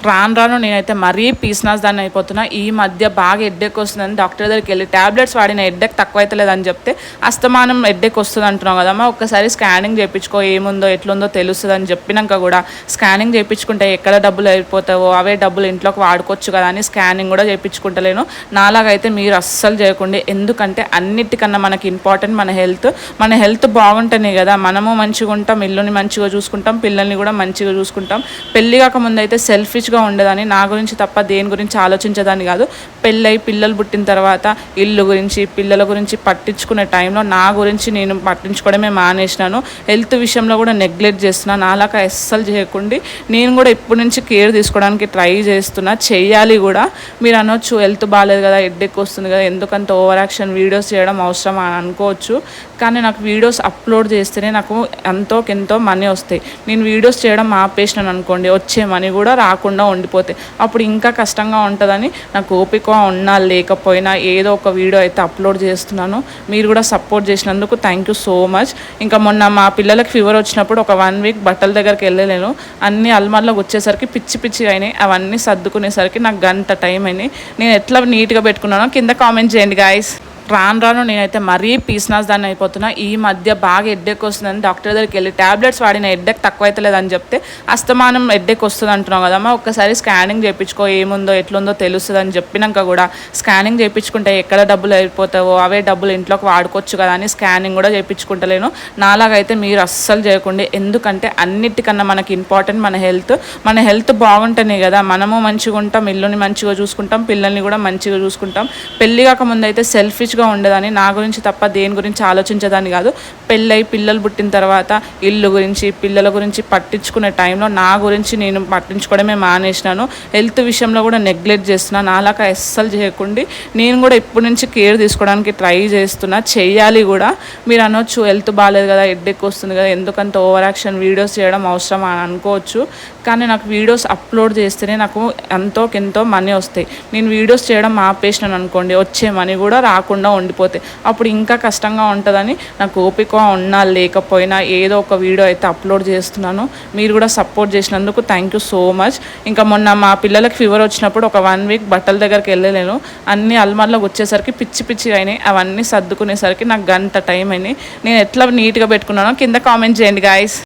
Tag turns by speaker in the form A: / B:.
A: రాను రాను నేనైతే మరీ పీస్నాస్ దాన్ని అయిపోతున్నా. ఈ మధ్య బాగా హెడ్ఏక్ వస్తుందని డాక్టర్ దగ్గరికి వెళ్ళి ట్యాబ్లెట్స్ వాడిన హెడ్ఏక్ తక్కువ అవుతలేదని చెప్తే అస్తమానం హెడ్ఏక్ వస్తుంది అంటున్నావు కదమ్మా, ఒక్కసారి స్కానింగ్ చేయించుకో, ఏముందో ఎట్లుందో తెలుస్తుంది అని చెప్పినాక కూడా స్కానింగ్ చేయించుకుంటే ఎక్కడ డబ్బులు అయిపోతావో అవే డబ్బులు ఇంట్లోకి వాడుకోవచ్చు కదా అని స్కానింగ్ కూడా చేయించుకుంటలేను. నాలాగైతే మీరు అస్సలు చేయకండి. ఎందుకంటే అన్నిటికన్నా మనకి ఇంపార్టెంట్ మన హెల్త్ బాగుంటేనే కదా మనము మంచిగా ఉంటాం, ఇల్లుని మంచిగా చూసుకుంటాం, పిల్లల్ని కూడా మంచిగా చూసుకుంటాం. పెళ్ళి కాకముందు అయితే సెల్ఫిష్గా ఉండదని, నా గురించి తప్ప దేని గురించి ఆలోచించేదాన్ని కాదు. పెళ్ళై పిల్లలు పుట్టిన తర్వాత ఇల్లు గురించి పిల్లల గురించి పట్టించుకునే టైంలో నా గురించి నేను పట్టించుకోవడమే మానేసినాను. హెల్త్ విషయంలో కూడా నెగ్లెక్ట్ చేస్తున్నాను. నాలాగా అస్సలు చేయకండి. నేను కూడా ఇప్పటి నుంచి కేర్ తీసుకోవడానికి ట్రై చేస్తున్నా, చెయ్యాలి కూడా. మీరు అనొచ్చు హెల్త్ బాగాలేదు కదా, హెడ్ఏక్ వస్తుంది కదా, ఎందుకంత ఓవర్ యాక్షన్ వీడియోస్ చేయడం అవసరం అని అనుకోవచ్చు. కానీ నాకు వీడియోస్ అప్లోడ్ చేస్తేనే నాకు ఎంతో మనీ వస్తాయి. నేను వీడియోస్ చేయడం ఆపేసినాను అనుకోండి, వచ్చే మనీ కూడా రాకుండా ఉండిపోతాయి. అప్పుడు ఇంకా కష్టంగా ఉంటుందని నాకు ఓపిక ఉన్నా లేకపోయినా ఏదో ఒక వీడియో అయితే అప్లోడ్ చేస్తున్నాను. మీరు కూడా సపోర్ట్ చేసినందుకు థ్యాంక్ యూ సో మచ్. ఇంకా మొన్న మా పిల్లలకి ఫీవర్ వచ్చినప్పుడు ఒక 1 వీక్ బట్టల దగ్గరికి వెళ్ళలేను. అన్ని అల్మార్లోకి వచ్చేసరికి పిచ్చి అయినాయి. అవన్నీ సర్దుకునేసరికి నాకు గంట టైం అయినాయి. నేను ఎట్లా నీట్గా పెట్టుకున్నానో కింద కామెంట్ చేయండి గాయస్. రాను రాను నేనైతే మరీ పీస్నాస్ దాన్ని అయిపోతున్నా. ఈ మధ్య బాగా హెడ్ఏక్ వస్తుందని డాక్టర్ దగ్గరికి వెళ్ళి ట్యాబ్లెట్స్ వాడిన హెడ్ఏక్ తక్కువ అవుతలేదని చెప్తే అస్తమానం హెడ్ఏక్ వస్తుంది అంటున్నావు కదమ్మా, ఒక్కసారి స్కానింగ్ చేయించుకో, ఏముందో ఎట్లుందో తెలుస్తుంది అని చెప్పినాక కూడా స్కానింగ్ చేయించుకుంటే ఎక్కడ డబ్బులు అయిపోతావో అవే డబ్బులు ఇంట్లోకి వాడుకోవచ్చు కదా అని స్కానింగ్ కూడా చేయించుకుంటలేను. నాలాగైతే మీరు అస్సలు చేయకండి. ఎందుకంటే అన్నిటికన్నా మనకి ఇంపార్టెంట్ మన హెల్త్ బాగుంటేనే కదా మనము మంచిగా ఉంటాం, ఇల్లుని మంచిగా చూసుకుంటాం, పిల్లల్ని కూడా మంచిగా చూసుకుంటాం. పెళ్ళి కాకముందు అయితే సెల్ఫిష్గా ఉండదని, నా గురించి తప్ప దేని గురించి ఆలోచించేదాన్ని కాదు. పెళ్ళై పిల్లలు పుట్టిన తర్వాత ఇల్లు గురించి పిల్లల గురించి పట్టించుకునే టైంలో నా గురించి నేను పట్టించుకోవడమే మానేసినాను. హెల్త్ విషయంలో కూడా నెగ్లెక్ట్ చేస్తున్నాను. నాలాగా అస్సలు చేయకండి. నేను కూడా ఇప్పటి నుంచి కేర్ తీసుకోవడానికి ట్రై చేస్తున్నా, చెయ్యాలి కూడా. మీరు అనొచ్చు హెల్త్ బాగాలేదు కదా, హెడ్ఏక్ వస్తుంది కదా, ఎందుకంత ఓవర్ యాక్షన్ వీడియోస్ చేయడం అవసరం అని అనుకోవచ్చు. కానీ నాకు వీడియోస్ అప్లోడ్ చేస్తేనే నాకు ఎంతో మనీ వస్తాయి. నేను వీడియోస్ చేయడం ఆపేసినాను అనుకోండి, వచ్చే మనీ కూడా రాకుండా ఉండిపోతాయి. అప్పుడు ఇంకా కష్టంగా ఉంటుందని నాకు ఓపిక ఉన్నా లేకపోయినా ఏదో ఒక వీడియో అయితే అప్లోడ్ చేస్తున్నాను. మీరు కూడా సపోర్ట్ చేసినందుకు థ్యాంక్ యూ సో మచ్. ఇంకా మొన్న మా పిల్లలకి ఫీవర్ వచ్చినప్పుడు ఒక 1 వీక్ బట్టల దగ్గరికి వెళ్ళలేను. అన్ని అల్మార్లోకి వచ్చేసరికి పిచ్చి అయినాయి. అవన్నీ సర్దుకునేసరికి నాకు గంట టైం అయినాయి. నేను ఎట్లా నీట్గా పెట్టుకున్నానో కింద కామెంట్ చేయండి గాయస్.